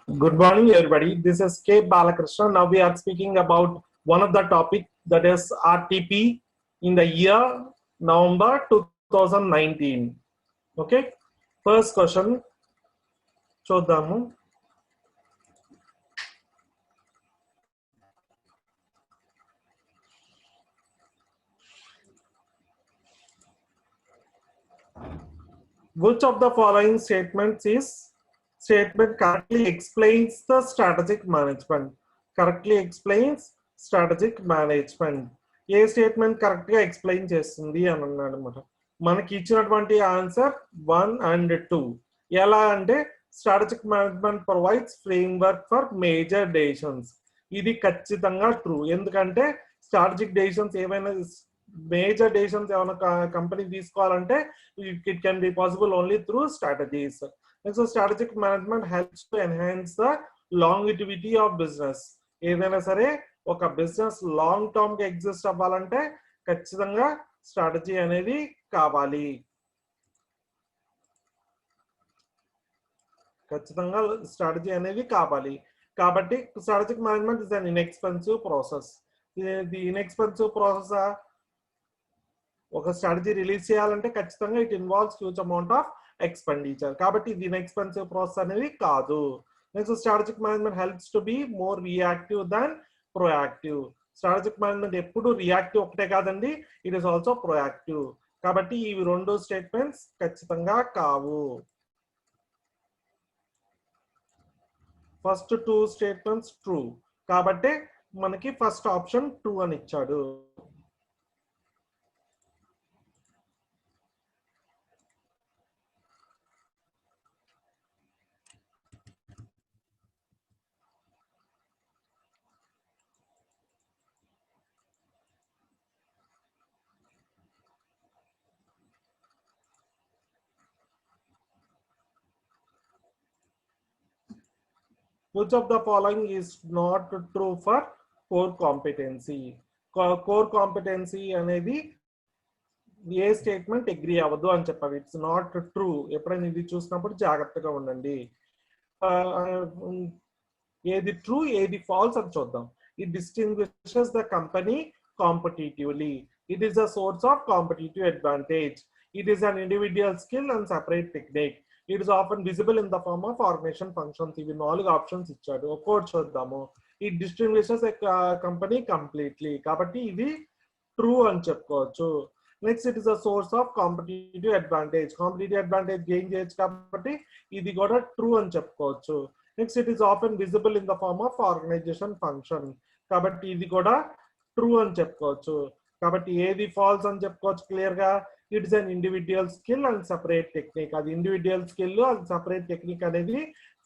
Good morning, everybody. This is K. Balakrishna. Now we are speaking about one of the topic that is RTP in the year November 2019. Okay. First question. Choddamu. Which of the following statements is statement correctly explains the strategic management? Correctly explains strategic management. A statement correct గా explain చేస్తుంది అని అన్నాడు అనమాట. మనకి ఇచ్చినటువంటి answer 1 and 2. ఎలా అంటే strategic management provides framework for major decisions. ఇది ఖచ్చితంగా ట్రూ. ఎందుకంటే స్ట్రాటజిక్ డెసిషన్స్ ఏమైనా మేజర్ డెసిషన్స్ ఏమైనా కంపెనీ తీసుకోవాలంటే it can be possible only through strategies. And so strategic management helps to enhance the longevity of business. ఏదైనా సరే ఒక business long term గా ఎగ్జిస్ట్ అవ్వాలంటే ఖచ్చితంగా స్ట్రాటజీ అనేది కావాలి. ఖచ్చితంగా స్ట్రాటజీ అనేది కావాలి. కాబట్టి strategic management is an inexpensive process. ఇది ఇన్ఎక్స్పెన్సివ్ ప్రాసెస్. ఒక స్ట్రాటజీ రిలీజ్ చేయాలంటే ఖచ్చితంగా it involves huge amount of expenditure. కాబట్టి ఇది ఇన్ఎక్స్పెన్సివ్ ప్రాసెస్ అనేది కాదు. Next strategic management helps to be more reactive than proactive. Strategic management ఎప్పుడు రియాక్టివ్ ఒకటే కాదండి, ఇట్ ఈస్ ఆల్సో ప్రొయాక్టివ్. కాబట్టి ఇవి రెండు స్టేట్మెంట్స్ ఖచ్చితంగా కావు. First two statements true. కాబట్టి మనకి ఫస్ట్ ఆప్షన్ ట్రూ అని ఇచ్చాడు. Which of the following is not true for core competency? Core competency అనేది ఏ స్టేట్మెంట్ అగ్రీ అవ్వదు అని చెప్పాలి. It's not true. ఎప్పుడైనా ఇది చూసినప్పుడు జాగ్రత్తగా ఉండండి. ఏది ట్రూ ఏది ఫాల్స్ అని చూద్దాం. It distinguishes the company competitively. It is the source of competitive advantage. It is an individual skill and separate technique. It is often visible in the form of organisation functions. ఇవి 4 options ఇచ్చాడు. ఒక్కోటి చూద్దాము. It distinguishes a company completely. కాబట్టి ఇది true అని చెప్పుకోవచ్చు. Next it is a source of competitive advantage. Competitive advantage gain చేయొచ్చు కాబట్టి ఇది కూడా ట్రూ అని చెప్పుకోవచ్చు. Next it is often visible in the form of organisation function. కాబట్టి ఇది కూడా ట్రూ అని చెప్పుకోవచ్చు. కాబట్టి ఏది ఫాల్స్ అని చెప్పుకోవచ్చు క్లియర్ గా. It is an individual skill and separate technique. అది ఇండివిజువల్ స్కిల్ అది సెపరేట్ టెక్నిక్ అనేది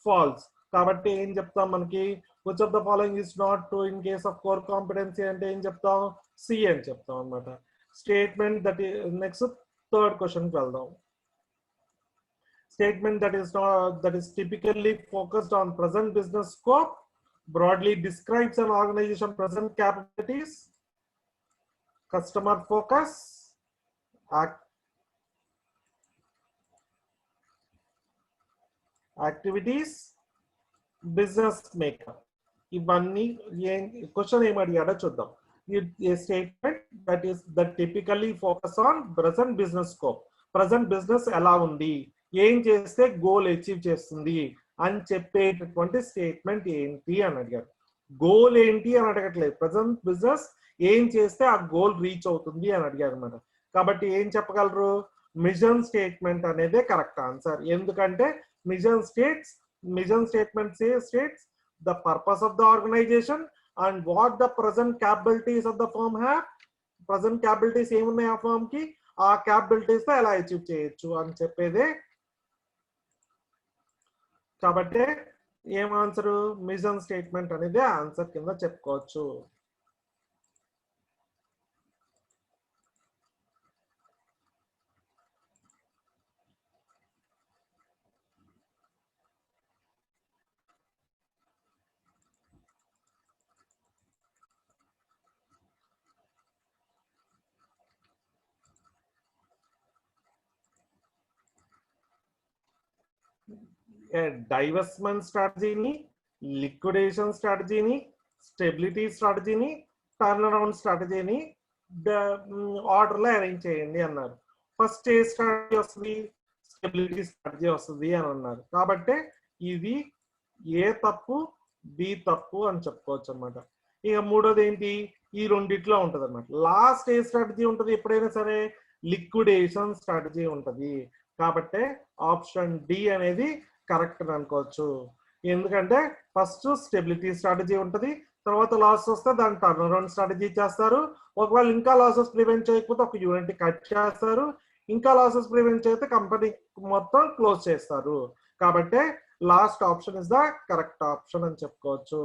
ఫాల్స్. కాబట్టి ఏం చెప్తాం మనకి which of the following is not true in case of core competency అంటే ఏం చెప్తాం? సి అని చెప్తాం అనమాట. Statement that next third question కి వెళ్దాం. Statement that is typically focused on present business scope, broadly describes an organization present capabilities, customer focus, activities, business makeup. ఇవన్నీ question ఏం అడిగాడో చూద్దాం. A statement that typically focus on present business scope. present business ఎలా ఉంది, ఏం చేస్తే goal achieve చేస్తుంది అని చెప్పేటటువంటి స్టేట్మెంట్ ఏంటి అని అడిగారు. గోల్ ఏంటి అని అడగట్లేదు. ప్రజెంట్ బిజినెస్ ఏం చేస్తే ఆ గోల్ రీచ్ అవుతుంది అని అడిగారు అనమాట. కాబట్టి ఏం చెప్పగలరు? మిషన్ స్టేట్మెంట్ అనేదే కరెక్ట్ ఆన్సర్. ఎందుకంటే mission statement states the purpose of the organization and what the present capabilities of the firm have. present capabilities ఏమున్నాయి ఆ ఫర్మ్ కి, ఆ క్యాపబిలిటీస్ తో ఎలా అచీవ్ చేయొచ్చు అని చెప్పేదే. కాబట్టి ఏం ఆన్సర్? మిషన్ స్టేట్మెంట్ అనేది ఆన్సర్ కింద చెప్పుకోవచ్చు. డైవర్స్మెంట్ స్ట్రాటజీని, లిక్విడేషన్ స్ట్రాటజీని, స్టెబిలిటీ స్ట్రాటజీని, టర్న్ అరౌండ్ స్ట్రాటజీని ఆర్డర్లో అరేంజ్ చేయండి అన్నారు. ఫస్ట్ ఏ స్ట్రాటజీ వస్తుంది? స్టెబిలిటీ స్ట్రాటజీ వస్తుంది అని అన్నారు. కాబట్టి ఇది ఏ తప్పు, బి తప్పు అని చెప్పుకోవచ్చు అనమాట. ఇక మూడోది ఏంటి? ఈ రెండిట్లో ఉంటది అనమాట. లాస్ట్ ఏ స్ట్రాటజీ ఉంటుంది ఎప్పుడైనా సరే? లిక్విడేషన్ స్ట్రాటజీ ఉంటుంది. కాబట్టి ఆప్షన్ డి అనేది కరెక్ట్ అనుకోవచ్చు. ఎందుకంటే ఫస్ట్ స్టెబిలిటీ స్ట్రాటజీ ఉంటుంది, తర్వాత లాస్ వస్తే దాని టర్న్ అరౌండ్ స్ట్రాటజీ చేస్తారు. ఒకవేళ ఇంకా లాసెస్ ప్రివెంట్ చేయకపోతే ఒక యూనిట్ కట్ చేస్తారు. ఇంకా లాసెస్ ప్రివెంట్ చేస్తే కంపెనీ మొత్తం క్లోజ్ చేస్తారు. కాబట్టి last option is the correct option అని చెప్పుకోవచ్చు.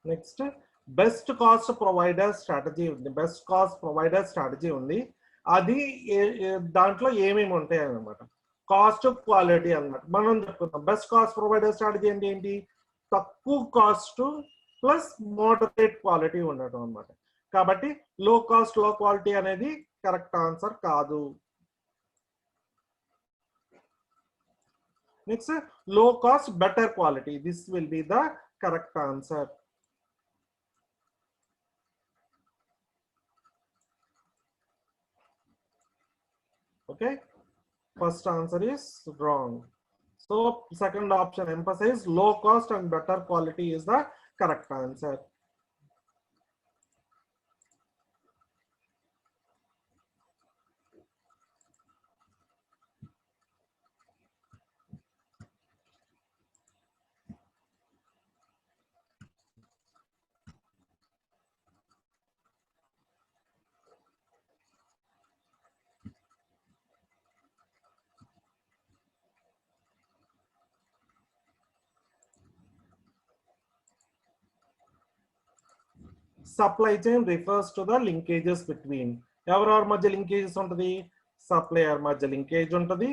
Next best cost provider strategy ఉంది. బెస్ట్ కాస్ట్ ప్రొవైడర్ స్ట్రాటజీ ఉంది. అది దాంట్లో ఏమేమి ఉంటాయి అన్నమాట. కాస్ట్, క్వాలిటీ అన్నమాట. మనం చెప్పుకుందాం బెస్ట్ కాస్ట్ ప్రొవైడర్ స్ట్రాటజీ అంటే ఏంటి? తక్కువ కాస్ట్ ప్లస్ మోడరేట్ క్వాలిటీ ఉండటం అన్నమాట. కాబట్టి లో కాస్ట్ లో క్వాలిటీ అనేది కరెక్ట్ ఆన్సర్ కాదు. నెక్స్ట్ లో cost better quality, this will be the correct answer. Okay, first answer is wrong. So second option emphasize low cost and better quality is the correct answer. Supply chain refers to the linkages between. ఎవరెవరి మధ్య linkages ఉంటుంది? Supplier మధ్య linkage ఉంటుంది.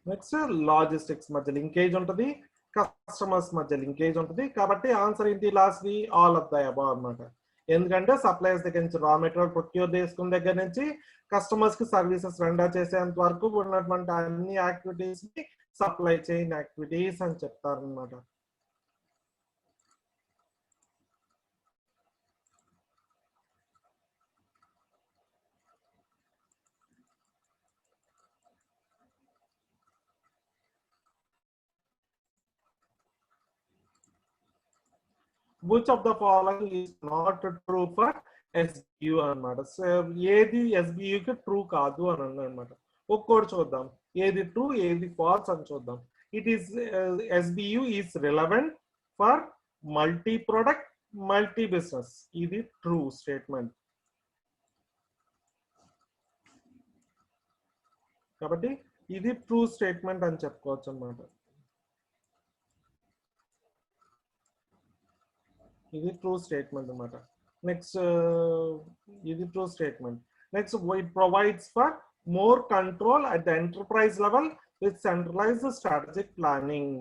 Next logistics మధ్య linkage ఉంటుంది. Customers మధ్య linkage ఉంటుంది. కాబట్టి ఆన్సర్ ఏంటి? Last the all of the above అన్నమాట. ఎందుకంటే సప్లయర్స్ దగ్గర నుంచి రా మెటీరియల్ ప్రొక్యూర్ చేసుకున్న దగ్గర నుంచి కస్టమర్స్ కి సర్వీసెస్ రెండర్ చేసేంత వరకు ఉన్నటువంటి అన్ని యాక్టివిటీస్ ని సప్లై చైన్ యాక్టివిటీస్ అని చెప్తారు అన్నమాట. Which of the following is not true for SBU అన్నమాట. సో ఏది SBU కి ట్రూ కాదు అని అన్నమాట. ఒక్కోటి చూద్దాం, ఏది ట్రూ ఏది ఫాల్స్ అని చూద్దాం. It is SBU is relevant for multi product multi business. ఇది ట్రూ స్టేట్మెంట్. కాబట్టి ఇది ట్రూ స్టేట్మెంట్ అని చెప్పుకోవచ్చు అన్నమాట. ఇది ట్రూ స్టేట్మెంట్ అన్నమాట. నెక్స్ట్ ఇది true statement. Next it provides for more control at the enterprise level with centralised strategic planning.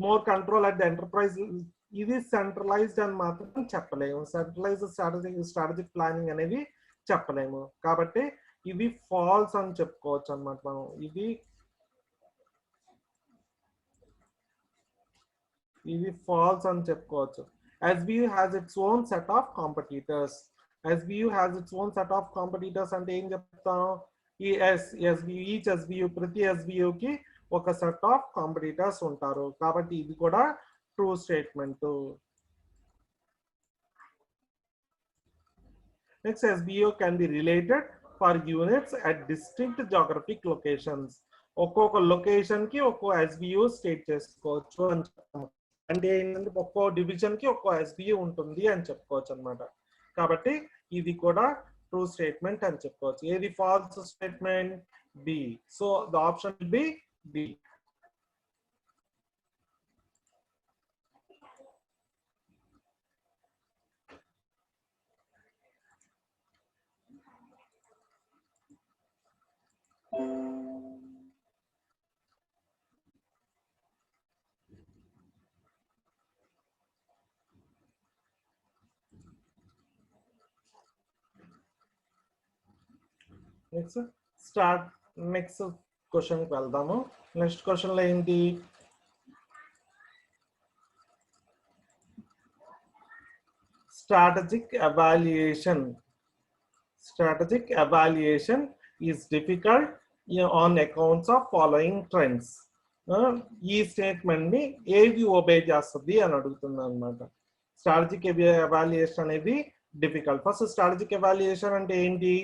More control at the enterprise, ఇది సెంట్రలైజ్డ్ అని మాత్రం చెప్పలేము. సెంట్రలైజ్డ్ స్ట్రాటజిక్ ప్లానింగ్ అనేది చెప్పలేము. కాబట్టి ఇది ఫాల్స్ అని చెప్పుకోవచ్చు అన్నమాట మనం. ఇది ఫాల్స్ అని చెప్పుకోవచ్చు. SBU has its own set of competitors. SBU has its own set of competitors అంటే ఏం చెప్తాం? ఈ ఈచ్ SBU ప్రతి SBU కి ఒక సెట్ ఆఫ్ కాంపిటీటర్స్ ఉంటారు. కాబట్టి ఇది కూడా true statement. Next SBU can be related for units at distinct geographic locations. ఒక్కొక్క లొకేషన్ కి ఒక్కో SBU స్టేట్ చేసుకోవచ్చు అని చెప్తాము. అంటే ఏంటంటే ఒక్కో డివిజన్ కి ఒక్కో SBU ఉంటుంది అని చెప్పుకోవచ్చు అన్నమాట. కాబట్టి ఇది కూడా ట్రూ స్టేట్మెంట్ అని చెప్పుకోవచ్చు. ఏది false statement? B. So the option will be B. Next question కి వెళ్దాము. నెక్స్ట్ క్వశ్చన్ లో ఏంటి? Strategic evaluation is difficult on accounts of following trends. ఈ స్టేట్మెంట్ ని ఏది ఒబే చేస్తుంది అని అడుగుతుంది అనమాట. స్ట్రాటజిక్ ఎవాల్యుయేషన్ అనేది డిఫికల్ట్. ఫస్ట్ స్ట్రాటజిక్ ఎవాల్యుయేషన్ అంటే ఏంటి?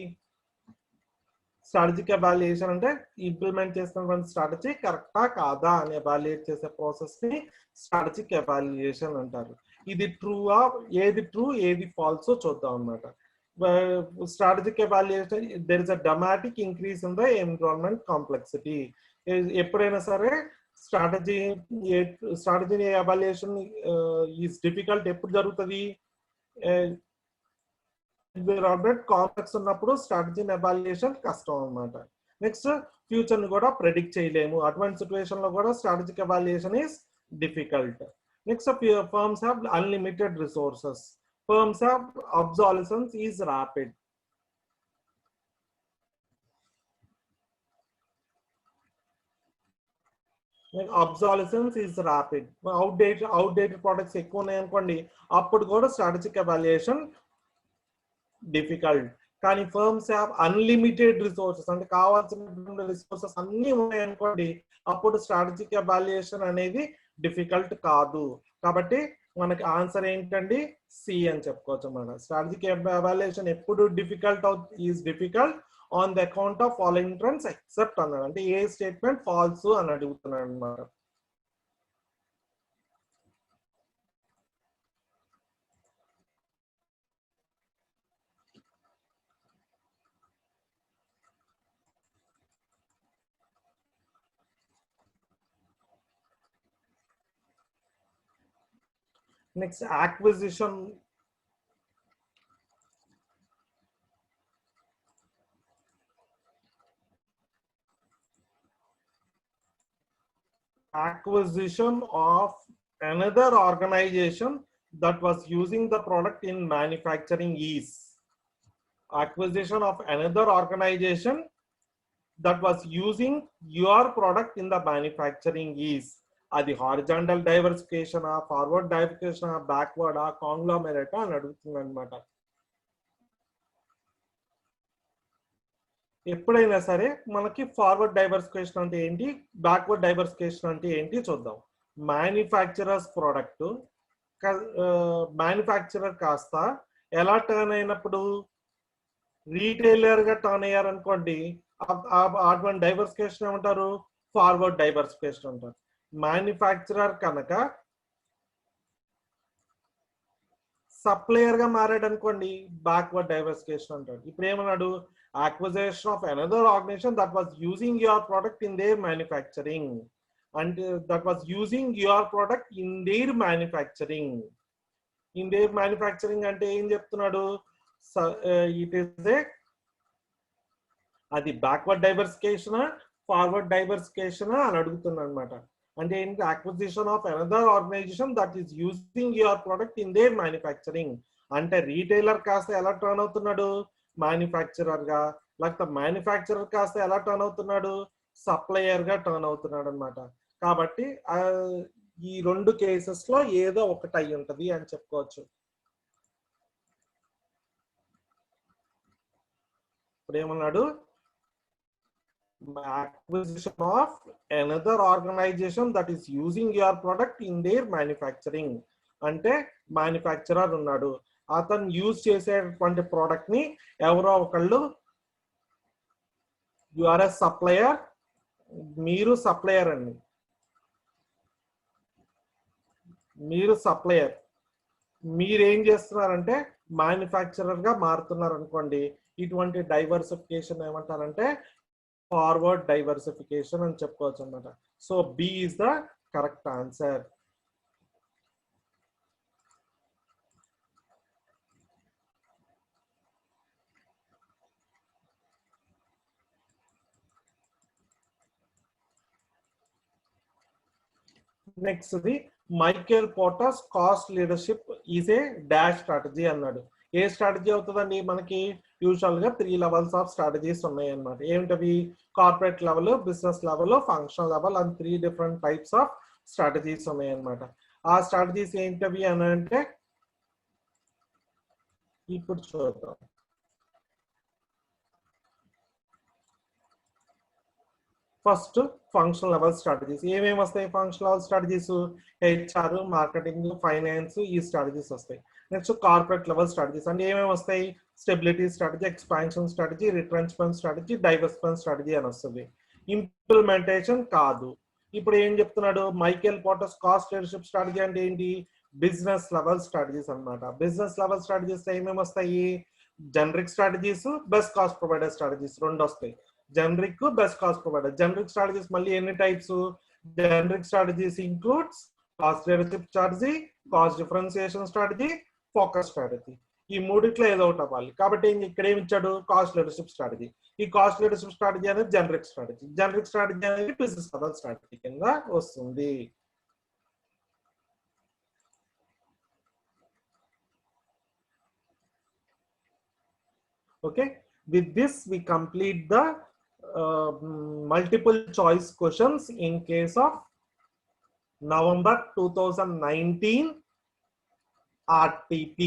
స్ట్రాటజిక్ ఎవాల్యుయేషన్ అంటే ఇంప్లిమెంట్ చేస్తున్నటువంటి స్ట్రాటజీ కరెక్టా కాదా అని ఎవాల్యుయేట్ చేసే ప్రాసెస్ ని స్ట్రాటజిక్ ఎవాల్యుయేషన్ అంటారు. ఇది ట్రూవా, ఏది ట్రూ ఏది ఫాల్సో చూద్దాం అన్నమాట. Strategic evaluation there is a dramatic increase in the environment complexity. ఎప్పుడైనా సరే స్ట్రాటజీ ఎవాల్యుయేషన్ ఈజ్ డిఫికల్ట్ ఎప్పుడు జరుగుతుంది? ఎన్విరాన్మెంట్ కాంప్లెక్స్ ఉన్నప్పుడు స్ట్రాటజీని ఎవాల్యుయేషన్ కష్టం అన్నమాట. నెక్స్ట్ ఫ్యూచర్ ని కూడా ప్రెడిక్ట్ చేయలేము. అటువంటి సిచ్యువేషన్ లో కూడా strategic evaluation is difficult. Next firms have unlimited resources. Firms have obsolescence is rapid. Obsolescence is rapid. Outdated products ఎక్కువ ఉన్నాయి అనుకోండి, అప్పుడు కూడా స్ట్రాటజిక్ ఎవాల్యుయేషన్ డిఫికల్ట్. కానీ ఫర్మ్స్ హ్యావ్ అన్లిమిటెడ్ రిసోర్సెస్, అంటే కావాల్సిన రిసోర్సెస్ అన్ని ఉన్నాయి అనుకోండి, అప్పుడు స్ట్రాటజిక్ ఎవాల్యుయేషన్ అనేది డిఫికల్ట్ కాదు. కాబట్టి మనకి ఆన్సర్ ఏంటండి? సి అని చెప్పుకోవచ్చు అన్నమాట. స్ట్రాటజిక్ ఎవాల్యుయేషన్ ఎప్పుడు difficult on the account of following trends except అన్నాడు. అంటే ఏ స్టేట్మెంట్ ఫాల్స్ అని అడుగుతున్నాడు అన్నమాట. Next, acquisition. Acquisition of another organization that was using the product in manufacturing is. Acquisition of another organization that was using your product in the manufacturing is. అది horizontal diversification, forward diversification, backward, కాంగ్లోమరేట్ అని అడుగుతుంది అనమాట. ఎప్పుడైనా సరే మనకి forward diversification అంటే ఏంటి, backward diversification అంటే ఏంటి చూద్దాం. మ్యానుఫ్యాక్చరర్స్ ప్రోడక్ట్ మ్యానుఫ్యాక్చరర్ కాస్త ఎలా టర్న్ అయినప్పుడు రీటైలర్ గా టర్న్ అయ్యారనుకోండి, అటువంటి డైవర్సిఫికేషన్ ఏమంటారు? ఫార్వర్డ్ డైవర్సిఫికేషన్ అంటారు. మ్యానుఫ్యాక్చరర్ కనుక సప్లయర్ గా మారాడు అనుకోండి, బ్యాక్వర్డ్ డైవర్సిఫికేషన్ అంటాడు. ఇప్పుడు ఏమన్నాడు? acquisition of another organization that was using your product in their manufacturing, and that was using your product in their manufacturing. In their manufacturing అంటే ఏం చెప్తున్నాడు? ఇట్ ఈస్ ఏ అది బ్యాక్వర్డ్ డైవర్సిఫికేషన్, ఫార్వర్డ్ డైవర్సిఫికేషన్ అని అడుగుతున్నాడు అనమాట. అంటే ఏంటి? Acquisition of another organisation that is using your product in their manufacturing. అంటే రీటైలర్ కాస్త ఎలా టర్న్ అవుతున్నాడు? మ్యానుఫ్యాక్చరర్ గా. లేకపోతే మ్యానుఫ్యాక్చరర్ కాస్త ఎలా టర్న్ అవుతున్నాడు? సప్లయర్ గా టర్న్ అవుతున్నాడు అనమాట. కాబట్టి ఈ రెండు కేసెస్ లో ఏదో ఒకటి అయి ఉంటది అని చెప్పుకోవచ్చు. ఇప్పుడు ఏమన్నాడు? acquisition of another organization that is using your product in their manufacturing. అంటే మ్యానుఫ్యాక్చరర్ ఉన్నాడు, అతను యూజ్ చేసేటువంటి ప్రోడక్ట్ ని ఎవరో ఒకళ్ళు, యు ఆర్ ఎ సప్లయర్, మీరు సప్లయర్ అండి, మీరు సప్లయర్, మీరేం చేస్తున్నారంటే మ్యానుఫ్యాక్చరర్ గా మారుతున్నారు అనుకోండి, ఇటువంటి డైవర్సిఫికేషన్ ఏమంటారంటే ఫార్వర్డ్ డైవర్సిఫికేషన్ అని చెప్పుకోవచ్చు అనమాట. So B is the correct answer. Next the Michael Porter's cost leadership is a dash strategy అన్నాడు. ఏ స్ట్రాటజీ అవుతుందండి? మనకి యూజువల్ గా 3 లెవెల్స్ ఆఫ్ స్ట్రాటజీస్ ఉన్నాయి అన్నమాట. ఏమిటవి? Corporate level, business level, functional level అని 3 డిఫరెంట్ టైప్స్ ఆఫ్ స్ట్రాటజీస్ ఉన్నాయి అన్నమాట. ఆ స్ట్రాటజీస్ ఏంటవి అని అంటే ఇప్పుడు చూద్దాం. First functional level strategies. ఏమేమి వస్తాయి functional level strategies? HR, marketing, finance, ఈ స్ట్రాటజీస్ వస్తాయి. నెక్స్ట్ కార్పొరేట్ లెవెల్ స్ట్రాటజీస్ అంటే ఏమేమి వస్తాయి? Stability strategy, expansion strategy, retrenchment strategy, divestment strategy అని వస్తుంది. ఇంప్లిమెంటేషన్ కాదు. ఇప్పుడు ఏం చెప్తున్నాడు? Michael Porter's cost leadership strategy అంటే ఏంటి? బిజినెస్ లెవెల్ స్ట్రాటజీస్ అన్నమాట. బిజినెస్ లెవెల్ స్ట్రాటజీస్ ఏమేమి వస్తాయి? Generic strategies, best cost provider strategies రెండు వస్తాయి. Generic, best cost provider. Generic strategies మళ్ళీ ఎన్ని types? Generic strategies includes cost leadership strategy, cost differentiation strategy, focus strategy. ఈ మూడిట్లో ఏదో ఒకటి అవ్వాలి. కాబట్టి ఇక్కడ ఏమి ఇచ్చాడు? Cost leadership strategy. ఈ కాస్ట్ లీడర్షిప్ స్ట్రాటజీ అనేది జనరిక్ స్ట్రాటజీ. జనరిక్ స్ట్రాటజీ అనేది బిజినెస్ లెవెల్ స్ట్రాటజీ కింద వస్తుంది. Okay, with this we complete the multiple choice questions in case of November 2019 RTP.